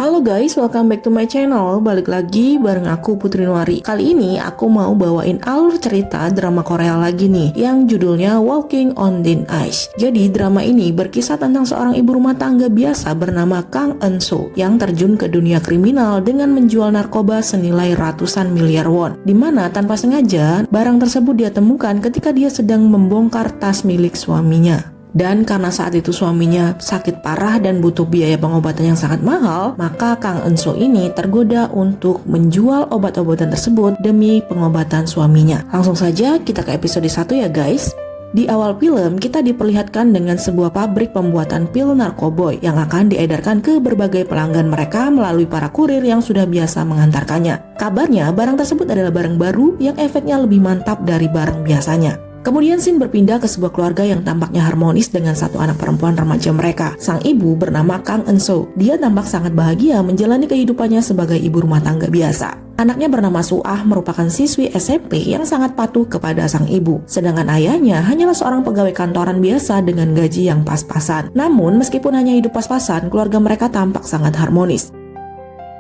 Halo guys, welcome back to my channel. Balik lagi bareng aku Putri Nuari. Kali ini aku mau bawain alur cerita drama Korea lagi nih, yang judulnya Walking on Thin Ice. Jadi drama ini berkisah tentang seorang ibu rumah tangga biasa bernama Kang Eun-soo yang terjun ke dunia kriminal dengan menjual narkoba senilai ratusan miliar won. Dimana tanpa sengaja barang tersebut dia temukan ketika dia sedang membongkar tas milik suaminya. Dan karena saat itu suaminya sakit parah dan butuh biaya pengobatan yang sangat mahal, maka Kang Eun-soo ini tergoda untuk menjual obat-obatan tersebut demi pengobatan suaminya. Langsung saja kita ke episode 1 ya guys. Di awal film, kita diperlihatkan dengan sebuah pabrik pembuatan pil narkoboy yang akan diedarkan ke berbagai pelanggan mereka melalui para kurir yang sudah biasa mengantarkannya. Kabarnya, barang tersebut adalah barang baru yang efeknya lebih mantap dari barang biasanya. Kemudian scene berpindah ke sebuah keluarga yang tampaknya harmonis dengan satu anak perempuan remaja mereka. Sang ibu bernama Kang Eun-soo. Dia tampak sangat bahagia menjalani kehidupannya sebagai ibu rumah tangga biasa. Anaknya bernama Suah merupakan siswi SMP yang sangat patuh kepada sang ibu. Sedangkan ayahnya hanyalah seorang pegawai kantoran biasa dengan gaji yang pas-pasan. Namun meskipun hanya hidup pas-pasan, keluarga mereka tampak sangat harmonis.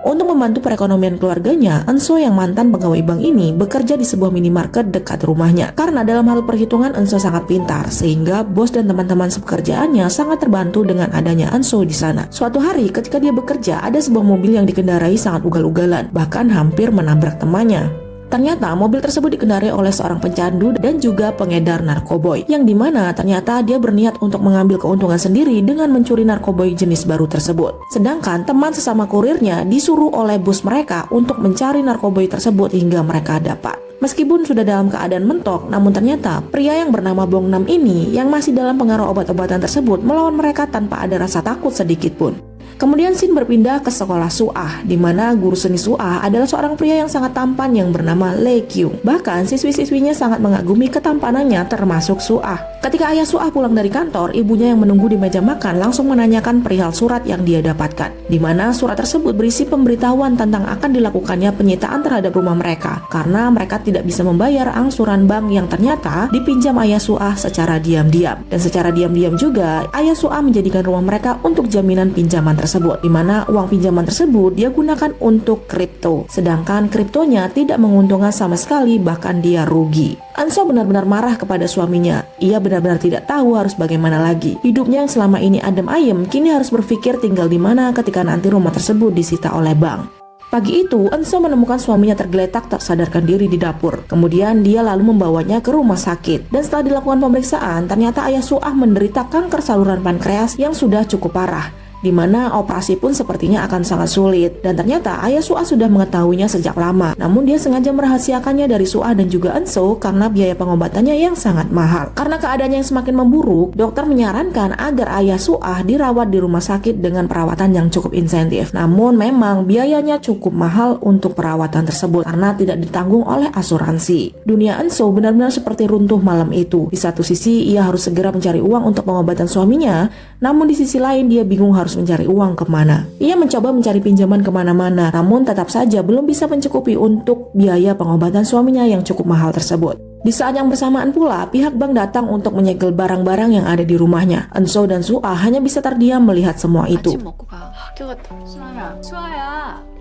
Untuk membantu perekonomian keluarganya, Eun-soo yang mantan pegawai bank ini bekerja di sebuah minimarket dekat rumahnya. Karena dalam hal perhitungan Eun-soo sangat pintar, sehingga bos dan teman-teman sepekerjaannya sangat terbantu dengan adanya Eun-soo di sana. Suatu hari ketika dia bekerja, ada sebuah mobil yang dikendarai sangat ugal-ugalan, bahkan hampir menabrak temannya. Ternyata mobil tersebut dikendarai oleh seorang pencandu dan juga pengedar narkoboy, yang dimana ternyata dia berniat untuk mengambil keuntungan sendiri dengan mencuri narkoboy jenis baru tersebut. Sedangkan teman sesama kurirnya disuruh oleh bos mereka untuk mencari narkoboy tersebut hingga mereka dapat. Meskipun sudah dalam keadaan mentok, namun ternyata pria yang bernama Bong Nam ini yang masih dalam pengaruh obat-obatan tersebut melawan mereka tanpa ada rasa takut sedikit pun. Kemudian scene berpindah ke sekolah Suah, di mana guru seni Suah adalah seorang pria yang sangat tampan yang bernama Lee Kyung. Bahkan siswi-siswinya sangat mengagumi ketampanannya termasuk Suah. Ketika ayah Suah pulang dari kantor, ibunya yang menunggu di meja makan langsung menanyakan perihal surat yang dia dapatkan, di mana surat tersebut berisi pemberitahuan tentang akan dilakukannya penyitaan terhadap rumah mereka karena mereka tidak bisa membayar angsuran bank yang ternyata dipinjam ayah Suah secara diam-diam. Dan secara diam-diam juga ayah Suah menjadikan rumah mereka untuk jaminan pinjaman tersebut, di mana uang pinjaman tersebut dia gunakan untuk kripto, sedangkan kriptonya tidak menguntungkan sama sekali, bahkan dia rugi. Eun-soo benar-benar marah kepada suaminya. Ia benar-benar tidak tahu harus bagaimana lagi. Hidupnya yang selama ini adem ayem kini harus berpikir tinggal di mana ketika nanti rumah tersebut disita oleh bank. Pagi itu, Eun-soo menemukan suaminya tergeletak tak sadarkan diri di dapur. Kemudian dia lalu membawanya ke rumah sakit. Dan setelah dilakukan pemeriksaan, ternyata ayah Suah menderita kanker saluran pankreas yang sudah cukup parah, di mana operasi pun sepertinya akan sangat sulit. Dan ternyata ayah Suah sudah mengetahuinya sejak lama, namun dia sengaja merahasiakannya dari Suah dan juga Eun-soo karena biaya pengobatannya yang sangat mahal. Karena keadaannya yang semakin memburuk, dokter menyarankan agar ayah Suah dirawat di rumah sakit dengan perawatan yang cukup insentif. Namun memang biayanya cukup mahal untuk perawatan tersebut karena tidak ditanggung oleh asuransi. Dunia Eun-soo benar-benar seperti runtuh malam itu. Di satu sisi ia harus segera mencari uang untuk pengobatan suaminya, namun di sisi lain dia bingung harus mencari uang kemana. Ia mencoba mencari pinjaman kemana-mana, namun tetap saja belum bisa mencukupi untuk biaya pengobatan suaminya yang cukup mahal tersebut. Di saat yang bersamaan pula, pihak bank datang untuk menyegel barang-barang yang ada di rumahnya. Eun-soo dan Suah hanya bisa terdiam melihat semua itu.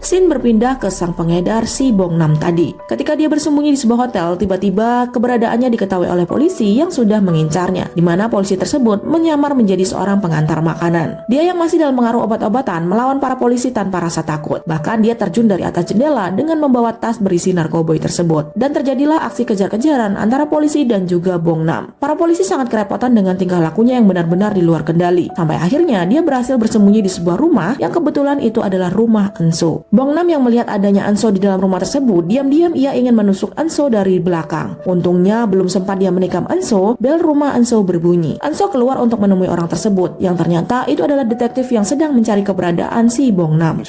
Scene berpindah ke sang pengedar si Bong Nam tadi. Ketika dia bersembunyi di sebuah hotel, tiba-tiba keberadaannya diketahui oleh polisi yang sudah mengincarnya, di mana polisi tersebut menyamar menjadi seorang pengantar makanan. Dia yang masih dalam pengaruh obat-obatan melawan para polisi tanpa rasa takut. Bahkan dia terjun dari atas jendela dengan membawa tas berisi narkoboy tersebut. Dan terjadilah aksi kejar-kejaran antara polisi dan juga Bong Nam. Para polisi sangat kerepotan dengan tingkah lakunya yang benar-benar di luar kendali. Sampai akhirnya dia berhasil bersembunyi di sebuah rumah yang kebetulan itu adalah rumah Eun-soo. Bong Nam yang melihat adanya Eun-soo di dalam rumah tersebut, diam-diam ia ingin menusuk Eun-soo dari belakang. Untungnya belum sempat dia menikam Eun-soo, bel rumah Eun-soo berbunyi. Eun-soo keluar untuk menemui orang tersebut, yang ternyata itu adalah detektif yang sedang mencari keberadaan si Bong Nam.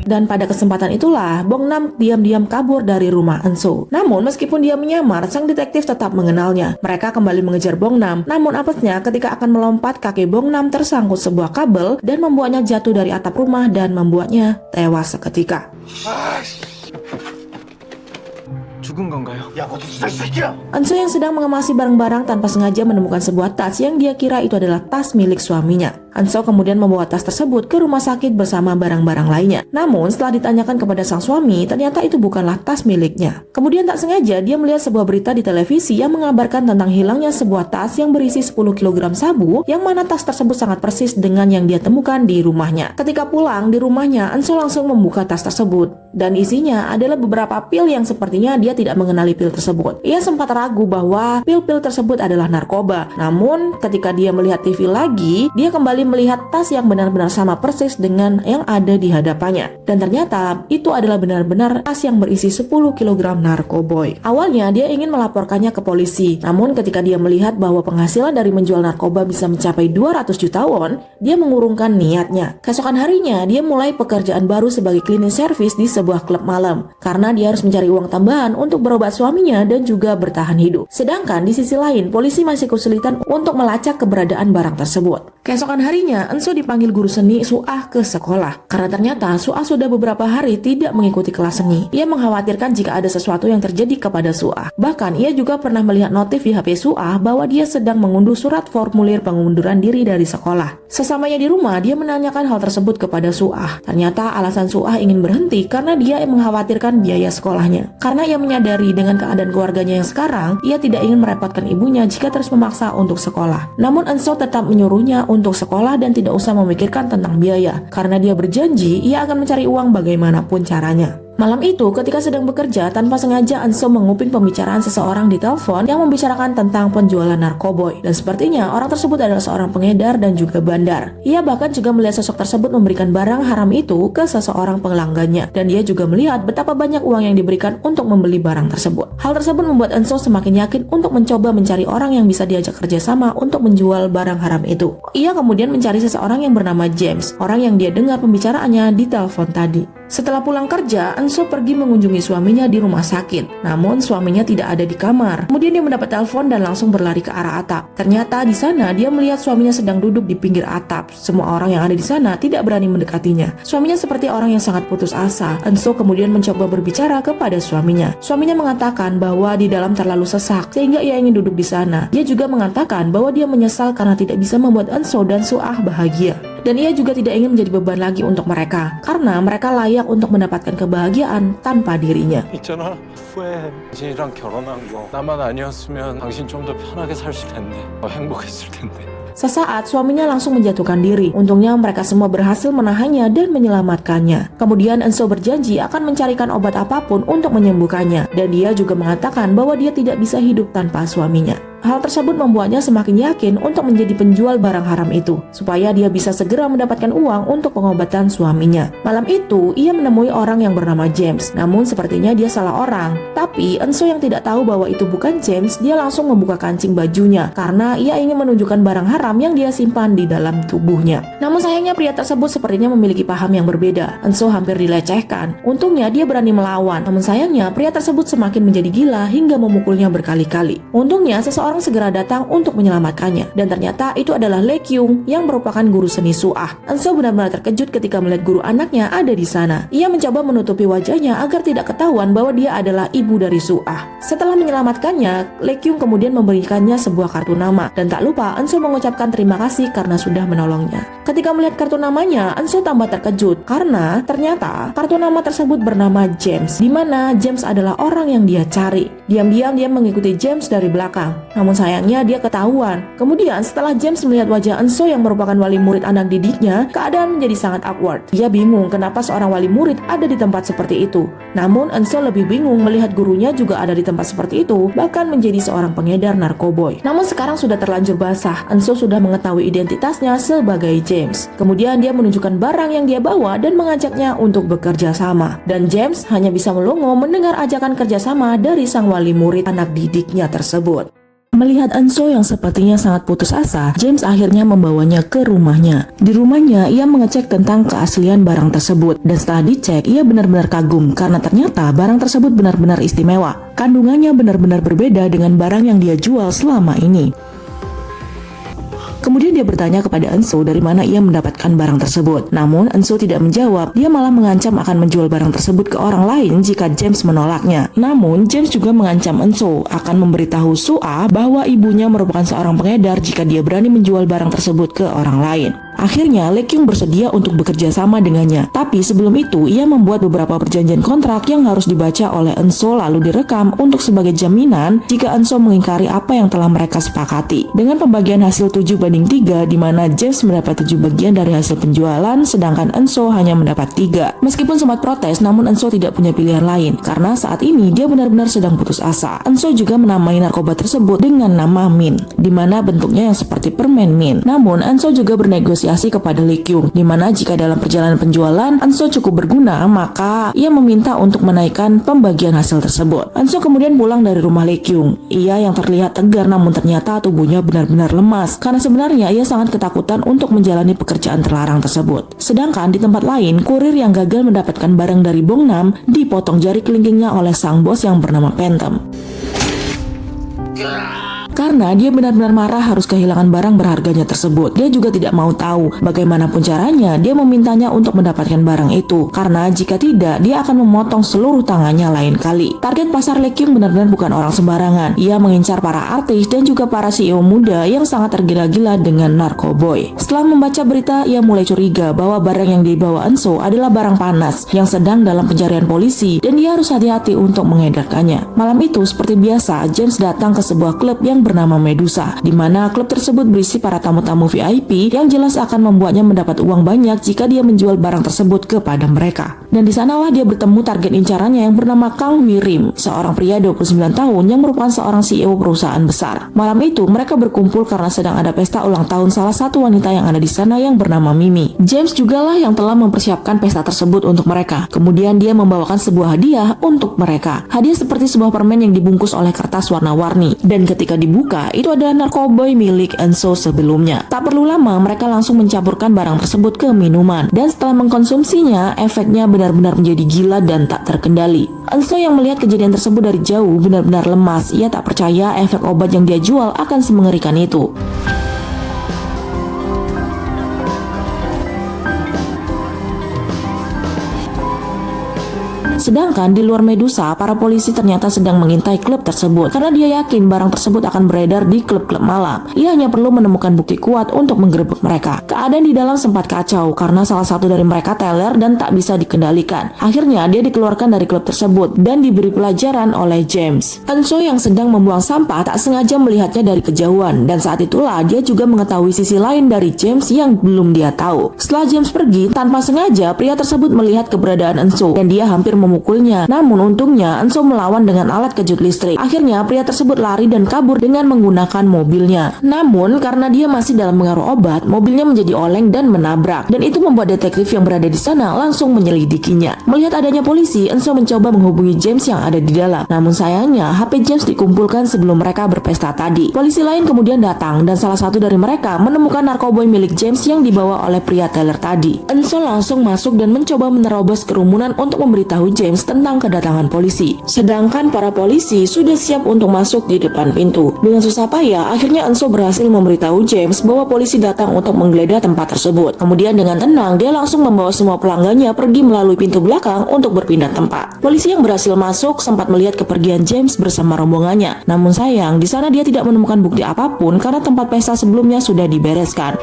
Dan pada kesempatan itulah Bong Nam diam-diam kabur dari rumah Eun-soo. Namun meskipun dia menyamar, sang detektif tetap mengenalnya. Mereka kembali mengejar Bong Nam, namun apesnya ketika akan melompat, kaki Bong Nam tersangkut sebuah kabel dan membuatnya jatuh dari atap rumah dan membuatnya tewas seketika. Eun-soo yang sedang mengemasi barang-barang tanpa sengaja menemukan sebuah tas yang dia kira itu adalah tas milik suaminya. Enso kemudian membawa tas tersebut ke rumah sakit bersama barang-barang lainnya. Namun setelah ditanyakan kepada sang suami, ternyata itu bukanlah tas miliknya. Kemudian tak sengaja dia melihat sebuah berita di televisi yang mengabarkan tentang hilangnya sebuah tas yang berisi 10 kg sabu, yang mana tas tersebut sangat persis dengan yang dia temukan di rumahnya. Ketika pulang di rumahnya, Enso langsung membuka tas tersebut dan isinya adalah beberapa pil yang sepertinya dia tidak mengenali pil tersebut. Ia sempat ragu bahwa pil-pil tersebut adalah narkoba. Namun ketika dia melihat TV lagi, dia kembali melihat tas yang benar-benar sama persis dengan yang ada di hadapannya. Dan ternyata itu adalah benar-benar tas yang berisi 10 kg narkoboy. Awalnya dia ingin melaporkannya ke polisi. Namun ketika dia melihat bahwa penghasilan dari menjual narkoba bisa mencapai 200 juta won, dia mengurungkan niatnya. Keesokan harinya dia mulai pekerjaan baru sebagai cleaning service di sebuah klub malam, karena dia harus mencari uang tambahan untuk berobat suaminya dan juga bertahan hidup. Sedangkan di sisi lain, polisi masih kesulitan untuk melacak keberadaan barang tersebut. Keesokan harinya, Enso dipanggil guru seni Suah ke sekolah, karena ternyata Suah sudah beberapa hari tidak mengikuti kelas seni. Ia mengkhawatirkan jika ada sesuatu yang terjadi kepada Suah. Bahkan ia juga pernah melihat notif di HP Suah bahwa dia sedang mengunduh surat formulir pengunduran diri dari sekolah. Sesamanya di rumah, dia menanyakan hal tersebut kepada Suah. Ternyata alasan Suah ingin berhenti karena dia mengkhawatirkan biaya sekolahnya. Karena ia menyadari dengan keadaan keluarganya yang sekarang, ia tidak ingin merepotkan ibunya jika terus memaksa untuk sekolah. Namun Enso tetap menyuruhnya untuk sekolah dan tidak usah memikirkan tentang biaya, karena dia berjanji ia akan mencari uang bagaimanapun caranya. Malam itu ketika sedang bekerja, tanpa sengaja Enso menguping pembicaraan seseorang di telepon yang membicarakan tentang penjualan narkoboy. Dan sepertinya orang tersebut adalah seorang pengedar dan juga bandar. Ia bahkan juga melihat sosok tersebut memberikan barang haram itu ke seseorang pelanggannya. Dan dia juga melihat betapa banyak uang yang diberikan untuk membeli barang tersebut. Hal tersebut membuat Enso semakin yakin untuk mencoba mencari orang yang bisa diajak kerjasama untuk menjual barang haram itu. Ia kemudian mencari seseorang yang bernama James, orang yang dia dengar pembicaraannya di telepon tadi. Setelah pulang kerja, Enso pergi mengunjungi suaminya di rumah sakit. Namun suaminya tidak ada di kamar. Kemudian dia mendapat telepon dan langsung berlari ke arah atap. Ternyata di sana dia melihat suaminya sedang duduk di pinggir atap. Semua orang yang ada di sana tidak berani mendekatinya. Suaminya seperti orang yang sangat putus asa. Enso kemudian mencoba berbicara kepada suaminya. Suaminya mengatakan bahwa di dalam terlalu sesak sehingga ia ingin duduk di sana. Dia juga mengatakan bahwa dia menyesal karena tidak bisa membuat Enso dan Suah bahagia. Dan ia juga tidak ingin menjadi beban lagi untuk mereka, karena mereka layak untuk mendapatkan kebahagiaan tanpa dirinya. 있잖아, 후회. 당신이랑 결혼한 거 나만 아니었으면 당신 좀 더 편하게 살았을 텐데, 더 행복했을 텐데. Sesaat suaminya langsung menjatuhkan diri. Untungnya mereka semua berhasil menahannya dan menyelamatkannya. Kemudian Enso berjanji akan mencarikan obat apapun untuk menyembuhkannya. Dan dia juga mengatakan bahwa dia tidak bisa hidup tanpa suaminya. Hal tersebut membuatnya semakin yakin untuk menjadi penjual barang haram itu, supaya dia bisa segera mendapatkan uang untuk pengobatan suaminya. Malam itu, ia menemui orang yang bernama James, namun sepertinya dia salah orang. Tapi Enso yang tidak tahu bahwa itu bukan James, dia langsung membuka kancing bajunya, karena ia ingin menunjukkan barang haram yang dia simpan di dalam tubuhnya. Namun sayangnya pria tersebut sepertinya memiliki paham yang berbeda. Enso hampir dilecehkan. Untungnya dia berani melawan, namun sayangnya pria tersebut semakin menjadi gila hingga memukulnya berkali-kali. Untungnya seseorang segera datang untuk menyelamatkannya, dan ternyata itu adalah Lee Kyung yang merupakan guru seni Suah. Enso benar-benar terkejut ketika melihat guru anaknya ada di sana. Ia mencoba menutupi wajahnya agar tidak ketahuan bahwa dia adalah ibu dari Suah. Setelah menyelamatkannya, Lee Kyung kemudian memberikannya sebuah kartu nama, dan tak lupa Enso mengucapkan terima kasih karena sudah menolongnya. Ketika melihat kartu namanya, Enso tambah terkejut karena ternyata kartu nama tersebut bernama James, di mana James adalah orang yang dia cari. Diam-diam dia mengikuti James dari belakang. Namun sayangnya dia ketahuan. Kemudian setelah James melihat wajah Enso yang merupakan wali murid anak didiknya, keadaan menjadi sangat awkward. Dia bingung kenapa seorang wali murid ada di tempat seperti itu. Namun Enso lebih bingung melihat gurunya juga ada di tempat seperti itu, bahkan menjadi seorang pengedar narkoboy. Namun sekarang sudah terlanjur basah. Enso sudah mengetahui identitasnya sebagai James. Kemudian dia menunjukkan barang yang dia bawa dan mengajaknya untuk bekerja sama. Dan James hanya bisa melongo mendengar ajakan kerjasama dari sang wali murid anak didiknya tersebut. Melihat Enso yang sepertinya sangat putus asa, James akhirnya membawanya ke rumahnya. Di rumahnya, ia mengecek tentang keaslian barang tersebut. Dan setelah dicek, ia benar-benar kagum karena ternyata barang tersebut benar-benar istimewa. Kandungannya benar-benar berbeda dengan barang yang dia jual selama ini. Kemudian dia bertanya kepada Enso dari mana ia mendapatkan barang tersebut. Namun Enso tidak menjawab, dia malah mengancam akan menjual barang tersebut ke orang lain jika James menolaknya. Namun James juga mengancam Enso akan memberitahu Sua bahwa ibunya merupakan seorang pengedar jika dia berani menjual barang tersebut ke orang lain. Akhirnya, Lee Kyung bersedia untuk bekerja sama dengannya. Tapi sebelum itu, ia membuat beberapa perjanjian kontrak yang harus dibaca oleh Enso lalu direkam untuk sebagai jaminan jika Enso mengingkari apa yang telah mereka sepakati. Dengan pembagian hasil 7/3, di mana James mendapat 7 bagian dari hasil penjualan, sedangkan Enso hanya mendapat 3. Meskipun sempat protes, namun Enso tidak punya pilihan lain, karena saat ini dia benar-benar sedang putus asa. Enso juga menamai narkoba tersebut dengan nama Min, di mana bentuknya yang seperti permen Min. Namun, Enso juga bernegosiasi kepada Lee Kyung, di mana jika dalam perjalanan penjualan Enso cukup berguna, maka ia meminta untuk menaikkan pembagian hasil tersebut. Enso kemudian pulang dari rumah Lee Kyung. Ia yang terlihat tegar, namun ternyata tubuhnya benar-benar lemas, karena sebenarnya ia sangat ketakutan untuk menjalani pekerjaan terlarang tersebut. Sedangkan di tempat lain, kurir yang gagal mendapatkan barang dari Bongnam dipotong jari kelingkingnya oleh sang bos yang bernama Phantom. Karena dia benar-benar marah harus kehilangan barang berharganya tersebut. Dia juga tidak mau tahu bagaimanapun caranya dia memintanya untuk mendapatkan barang itu. Karena jika tidak, dia akan memotong seluruh tangannya lain kali. Target pasar Lee Kyung benar-benar bukan orang sembarangan. Ia mengincar para artis dan juga para CEO muda yang sangat tergila-gila dengan narkoboy. Setelah membaca berita, ia mulai curiga bahwa barang yang dibawa Enso adalah barang panas yang sedang dalam pencarian polisi dan dia harus hati-hati untuk mengedarkannya. Malam itu, seperti biasa, James datang ke sebuah klub yang bernama Medusa, di mana klub tersebut berisi para tamu-tamu VIP yang jelas akan membuatnya mendapat uang banyak jika dia menjual barang tersebut kepada mereka. Dan di sanalah dia bertemu target incarannya yang bernama Kang Wirim, seorang pria 29 tahun yang merupakan seorang CEO perusahaan besar. Malam itu mereka berkumpul karena sedang ada pesta ulang tahun salah satu wanita yang ada di sana yang bernama Mimi. James jugalah yang telah mempersiapkan pesta tersebut untuk mereka. Kemudian dia membawakan sebuah hadiah untuk mereka. Hadiah seperti sebuah permen yang dibungkus oleh kertas warna-warni. Dan ketika dibuka, itu adalah narkoboy milik Enso sebelumnya. Tak perlu lama, mereka langsung mencampurkan barang tersebut ke minuman. Dan setelah mengkonsumsinya, efeknya benar-benar menjadi gila dan tak terkendali. Enso yang melihat kejadian tersebut dari jauh benar-benar lemas. Ia tak percaya efek obat yang dia jual akan semengerikan itu. Sedangkan di luar Medusa, para polisi ternyata sedang mengintai klub tersebut karena dia yakin barang tersebut akan beredar di klub-klub malam. Ia hanya perlu menemukan bukti kuat untuk menggerebek mereka. Keadaan di dalam sempat kacau karena salah satu dari mereka teler dan tak bisa dikendalikan. Akhirnya dia dikeluarkan dari klub tersebut dan diberi pelajaran oleh James. Enso yang sedang membuang sampah tak sengaja melihatnya dari kejauhan dan saat itulah dia juga mengetahui sisi lain dari James yang belum dia tahu. Setelah James pergi, tanpa sengaja pria tersebut melihat keberadaan Enso dan dia hampir memukulnya. Namun untungnya Enso melawan dengan alat kejut listrik. Akhirnya pria tersebut lari dan kabur dengan menggunakan mobilnya. Namun karena dia masih dalam pengaruh obat, mobilnya menjadi oleng dan menabrak. Dan itu membuat detektif yang berada di sana langsung menyelidikinya. Melihat adanya polisi, Enso mencoba menghubungi James yang ada di dalam. Namun sayangnya HP James dikumpulkan sebelum mereka berpesta tadi. Polisi lain kemudian datang dan salah satu dari mereka menemukan narkoboy milik James yang dibawa oleh pria teller tadi. Enso langsung masuk dan mencoba menerobos kerumunan untuk memberitahu James tentang kedatangan polisi. Sedangkan para polisi sudah siap untuk masuk di depan pintu. Dengan susah payah, akhirnya Enso berhasil memberitahu James bahwa polisi datang untuk menggeledah tempat tersebut. Kemudian dengan tenang, dia langsung membawa semua pelanggannya pergi melalui pintu belakang untuk berpindah tempat. Polisi yang berhasil masuk sempat melihat kepergian James bersama rombongannya. Namun sayang, di sana dia tidak menemukan bukti apapun karena tempat pesta sebelumnya sudah dibereskan.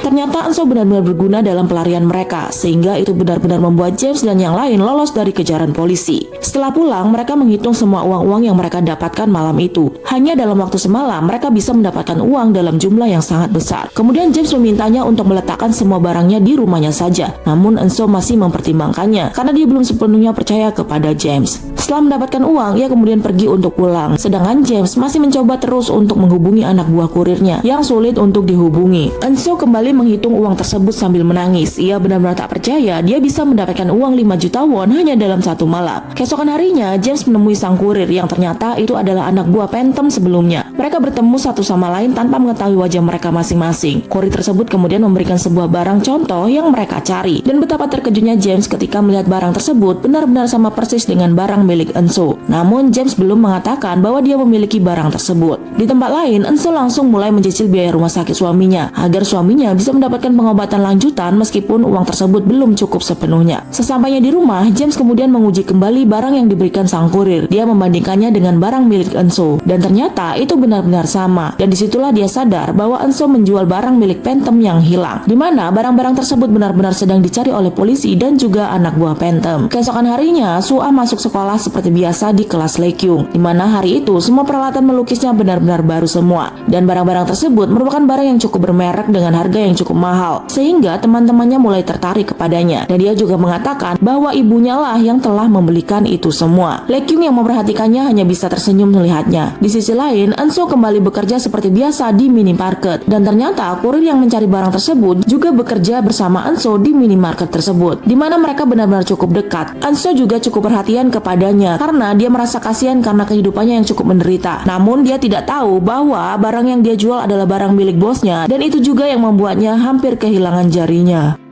Ternyata Enso benar-benar berguna dalam pelarian mereka, sehingga itu benar-benar membuat James dan yang lain lolos dari kejaran polisi. Setelah pulang, mereka menghitung semua uang-uang yang mereka dapatkan malam itu. Hanya dalam waktu semalam, mereka bisa mendapatkan uang dalam jumlah yang sangat besar. Kemudian James memintanya untuk meletakkan semua barangnya di rumahnya saja. Namun Enso masih mempertimbangkannya, karena dia belum sepenuhnya percaya kepada James. Setelah mendapatkan uang, ia kemudian pergi untuk pulang. Sedangkan James masih mencoba terus untuk menghubungi anak buah kurirnya, yang sulit untuk dihubungi. Enso kembali menghitung uang tersebut sambil menangis. Ia benar-benar tak percaya dia bisa mendapatkan uang 5 juta won hanya dalam satu malam. Keesokan harinya, James menemui sang kurir yang ternyata itu adalah anak buah Phantom sebelumnya. Mereka bertemu satu sama lain tanpa mengetahui wajah mereka masing-masing. Kurir tersebut kemudian memberikan sebuah barang contoh yang mereka cari, dan betapa terkejutnya James ketika melihat barang tersebut benar-benar sama persis dengan barang milik Enso. Namun James belum mengatakan bahwa dia memiliki barang tersebut. Di tempat lain, Enso langsung mulai mencicil biaya rumah sakit suaminya agar suaminya bisa mendapatkan pengobatan lanjutan meskipun uang tersebut belum cukup sepenuhnya. Sesampainya di rumah, James kemudian menguji kembali barang yang diberikan sang kurir. Dia membandingkannya dengan barang milik Enso, dan ternyata itu benar-benar sama. Dan disitulah dia sadar bahwa Enso menjual barang milik Phantom yang hilang, di mana barang-barang tersebut benar-benar sedang dicari oleh polisi dan juga anak buah Phantom. Keesokan harinya, Sua masuk sekolah seperti biasa di kelas Lekyung, di mana hari itu semua peralatan melukisnya benar-benar baru semua, dan barang-barang tersebut merupakan barang yang cukup bermerek dengan harga yang cukup mahal, sehingga teman-temannya mulai tertarik kepadanya. Dan dia juga mengatakan bahwa ibunya lah yang telah membelikan itu semua. Lekyung yang memperhatikannya hanya bisa tersenyum melihatnya. Di sisi lain, Enso kembali bekerja seperti biasa di minimarket, dan ternyata kurir yang mencari barang tersebut juga bekerja bersama Enso di minimarket tersebut, di mana mereka benar-benar cukup dekat. Enso juga cukup perhatian kepadanya karena dia merasa kasihan karena kehidupannya yang cukup menderita. Namun dia tidak tahu bahwa barang yang dia jual adalah barang milik bosnya, dan itu juga yang membuatnya hampir kehilangan jarinya.